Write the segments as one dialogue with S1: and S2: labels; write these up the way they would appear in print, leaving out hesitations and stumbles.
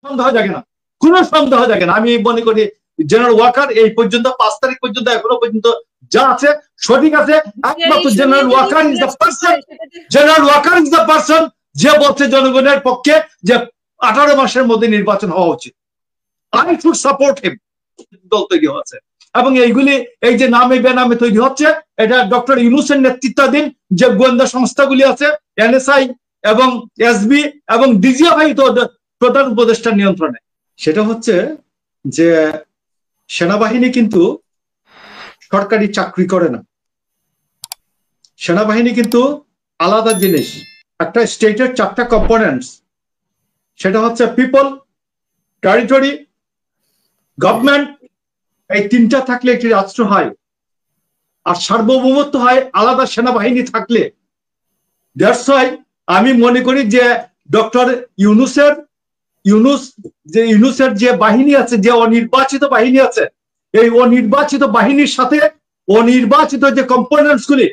S1: সন্দেহ জাগে না, কোনো সন্দেহ জাগে না। আমি মনে করি জেনারেল ওয়াকার এই পর্যন্ত 5 তারিখ পর্যন্ত এখনো পর্যন্ত যা আছে সঠিক আছে। একমাত্র general Walker is the person, general Walker is the person যে বলছে জনগণের পক্ষে যে 18 মাসের মধ্যে নির্বাচন হওয়া উচিত। I should support him. দল তৈরি হচ্ছে এবং এইগুলি এই যে নামে বেনামে তৈরি হচ্ছে, এটা ডক্টর ইউনূসের নেতৃত্বাধীন যে গোয়েন্দা সংস্থাগুলি আছে, এনএসআই এবং এসবি এবং ডিজিএফআই তো প্রধান উপদেষ্টার নিয়ন্ত্রণে। সেটা হচ্ছে যে সেনাবাহিনী কিন্তু সরকারি চাকরি করে না, সেনাবাহিনী কিন্তু আলাদা জিনিস। একটা স্টেটের 4টা কম্পোনেন্টস, সেটা হচ্ছে পিপল, টেরিটরি, গভর্নমেন্ট। এই 3টা থাকলে একটি রাষ্ট্র হয়, আর সার্বভৌমত্ব হয় আলাদা সেনাবাহিনী থাকলে। দ্যাটস ওয়াই আমি মনে করি যে ডক্টর ইউনূসের যে বাহিনী আছে, যে অনির্বাচিত বাহিনী আছে, এই অনির্বাচিত বাহিনীর সাথে অনির্বাচিত যে কম্পোনেন্টস গুলি,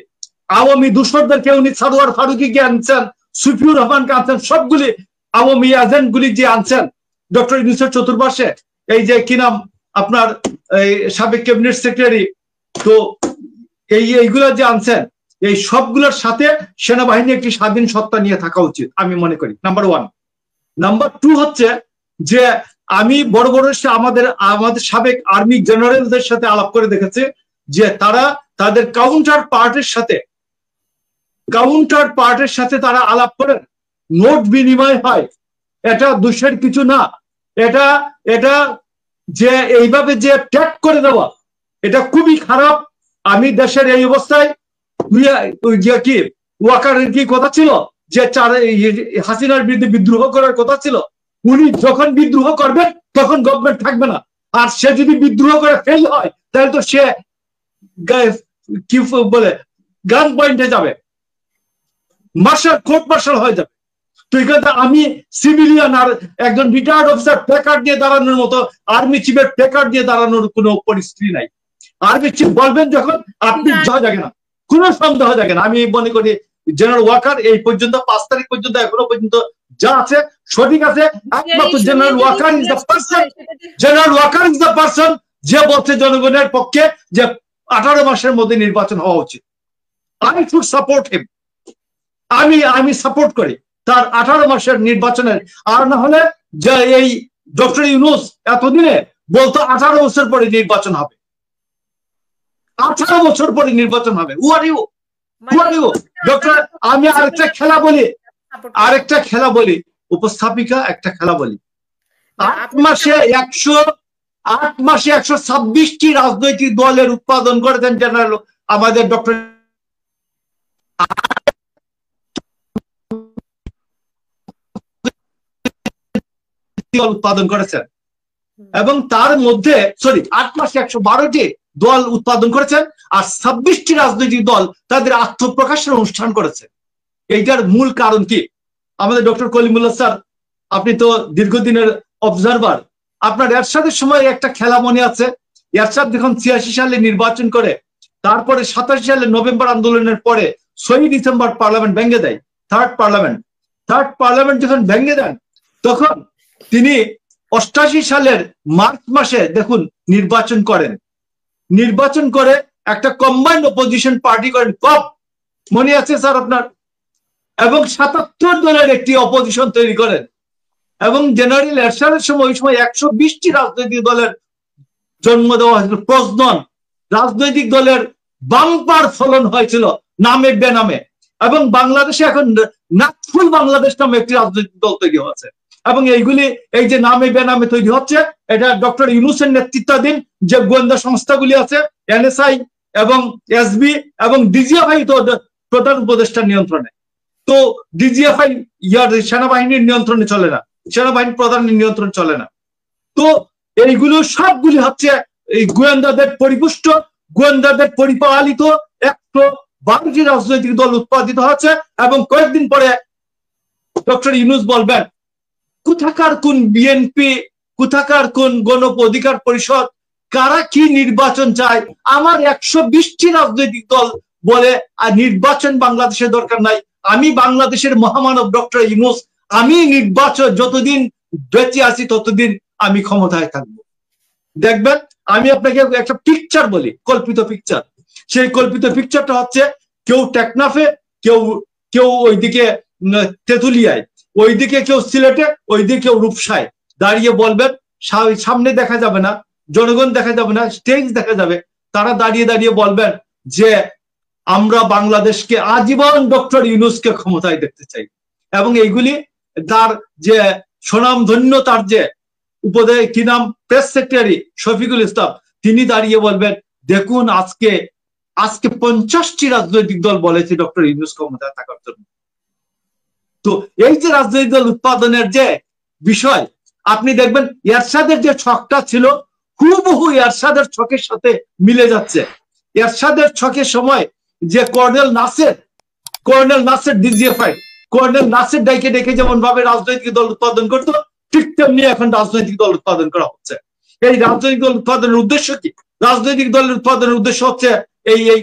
S1: আওয়ামী দূষরদেরকে উনি সারোয়ার ফারুকীকে আনছেন, সুফিউর রহমানকে আনছেন, সবগুলি আওয়ামী এজেন্ট গুলি যে আনছেন ডক্টর ইউনূসের চতুর্পাশে, এই যে কি নাম আপনার সাবেক ক্যাবিনেট সেক্রেটারি, তো এইগুলো যে আনছেন, এই সবগুলোর সাথে সেনাবাহিনী একটি স্বাধীন সত্তা নিয়ে থাকা উচিত আমি মনে করি, নাম্বার 1। নাম্বার 2 হচ্ছে যে আমি বড় বড় আমাদের সাবেক আর্মি জেনারেলদের সাথে আলাপ করে দেখেছি যে তারা তাদের কাউন্টার পার্টের সাথে তারা আলাপ করেন, নোট বিনিময় হয়। এটা দোষের কিছু না, এটা যে এইভাবে যে ট্যাগ করে দেওয়া, এটা খুবই খারাপ। আমি দেশের এই অবস্থায় কি ওয়াকারের কি কথা ছিল যে হাসিনার বিরুদ্ধে বিদ্রোহ করার কথা ছিল, উনি যখন বিদ্রোহ করবেন তখন গভর্নমেন্ট থাকবে না। আর সে যদি বিদ্রোহ করে ফেল হয় তাহলে তো সে কি বলে গান পয়েন্টে যাবে, কোর্ট মার্শাল হয়ে যাবে। তো এখানে আমি সিভিলিয়ান আর একজন রিটায়ার্ড অফিসার প্ল্যাকার্ড দিয়ে দাঁড়ানোর মতো, আর্মি চিফের প্ল্যাকার্ড দিয়ে দাঁড়ানোর কোনো পরিস্থিতি নাই। আর্মি চিফ বলবেন যখন, আপনি জাগে না, কোনো সন্দেহ জাগে না। আমি মনে করি জেনারেল ওয়াকার এই পর্যন্ত 5 তারিখ পর্যন্ত এখনো পর্যন্ত যা আছে সঠিক আছে। একমাত্র general Walker is the person, general Walker is the person যে বলছে জনগণের পক্ষে যে 18 মাসের মধ্যে নির্বাচন হওয়া উচিত। I should support him. আমি সাপোর্ট করি তার 18 মাসের নির্বাচনের। আর না হলে যে এই ডক্টর ইউনূস এতদিনে বলতো 18 বছর পরে নির্বাচন হবে, 18 বছর পরে নির্বাচন হবে। ডক্টর, আমি আরেকটা খেলা বলি, উপস্থাপিকা একটা খেলা বলি। 8 মাসে 126টি রাজনৈতিক দলের উৎপাদন করেছেন জেনারেল আমাদের ডক্টর উৎপাদন করেছেন, এবং তার মধ্যে 8 মাসে 112টি দল উৎপাদন করেছেন, আর 26টি রাজনৈতিক দল তাদের আত্মপ্রকাশের অনুষ্ঠান করেছে। এইটার মূল কারণ কি? আমাদের ডক্টর কলিমুল্লাহ স্যার, আপনি তো দীর্ঘদিনের অবজারভার, আপনার এরশাদের সময় একটা খেলা মনে আছে? এরশাদ যখন 86 সালে নির্বাচন করে, তারপরে 87 সালে নভেম্বর আন্দোলনের পরে 6 ডিসেম্বর পার্লামেন্ট ভেঙে দেয়। থার্ড পার্লামেন্ট যখন ভেঙে দেন, তখন তিনি 88 সালের মার্চ মাসে দেখুন নির্বাচন করে একটা কম্বাইন্ড অপোজিশন পার্টি করেন, কপ, মনে আছে স্যার আপনার? এবং 77 দলের একটি অপোজিশন তৈরি করেন, এবং জেনারেল এরশাদের সময় ওই সময় 120টি রাজনৈতিক দলের জন্ম দেওয়া হয়েছিল, প্রজনন রাজনৈতিক দলের বাম্পার ফলন হয়েছিল নামে বেনামে। এবং বাংলাদেশে এখন নাকফুল বাংলাদেশ নামে একটি রাজনৈতিক দল তৈরি হচ্ছে, এবং এইগুলি এই যে নামে বেনামে তৈরি হচ্ছে, এটা ডক্টর ইউনূসের নেতৃত্বাধীন যে গোয়েন্দা সংস্থাগুলি আছে, এনএসআই এবং এসবি এবং ডিজিএফআই তো প্রধান উপদেষ্টার নিয়ন্ত্রণে। তো ডিজিএফআই সেনাবাহিনীর নিয়ন্ত্রণে চলে না, সেনাবাহিনী প্রধানের নিয়ন্ত্রণ চলে না। তো এইগুলো সবগুলি হচ্ছে এই গোয়েন্দাদের পরিপুষ্ট, গোয়েন্দাদের পরিপালিত 112টি রাজনৈতিক দল উৎপাদিত হচ্ছে। এবং কয়েকদিন পরে ডক্টর ইউনূস বলবেন কোথাকার কোন বিএনপি, কোথাকার কোন গণ অধিকার পরিষদ, কারা কি নির্বাচন চায়। আমার 120টি রাজনৈতিক দল বলে আর নির্বাচন বাংলাদেশের দরকার নাই। আমি বাংলাদেশের মহামানব ডক্টর ইউনূস, আমি নির্বাচন যতদিন বেঁচে আছি ততদিন আমি ক্ষমতায় থাকবো। দেখবেন আমি আপনাকে একটা পিকচার বলি, কল্পিত পিকচার। সেই কল্পিত পিকচারটা হচ্ছে কেউ টেকনাফে, কেউ কেউ ওইদিকে তেঁতুলিয়ায়, ওইদিকে কেউ সিলেটে, ওইদিকে কেউ রূপসায় দাঁড়িয়ে বলবেন, সামনে দেখা যাবে না, জনগণ দেখা যাবে না, স্টেজ দেখা যাবে, তারা দাঁড়িয়ে দাঁড়িয়ে বলবেন যে আমরা বাংলাদেশকে আজীবন ডক্টর ইউনূসকে ক্ষমতায় দেখতে চাই। এবং এইগুলি তার যে স্বনামধন্য, তার যে কি নাম, প্রেস সেক্রেটারি শফিকুল ইসলাম, তিনি দাঁড়িয়ে বলবেন দেখুন আজকে 50টি রাজনৈতিক দল বলেছে ডক্টর ইউনূস ক্ষমতায় থাকার জন্য। তো এই যে রাজনৈতিক দল উৎপাদনের যে বিষয়, আপনি দেখবেন এরশাদের যে ছকটা ছিল হুবহু এরশাদের ছকের সাথে মিলে যাচ্ছে। এরশাদের ছকের সময় যে colonel Naser DGFI, colonel Naser ডাইকে ডেকে যেমন ভাবে রাজনৈতিক দল উৎপাদন করতো, ঠিক তেমনি এখন রাজনৈতিক দল উৎপাদন করা হচ্ছে। এই রাজনৈতিক দল উৎপাদনের উদ্দেশ্য কি? রাজনৈতিক দলের উৎপাদনের উদ্দেশ্য হচ্ছে এই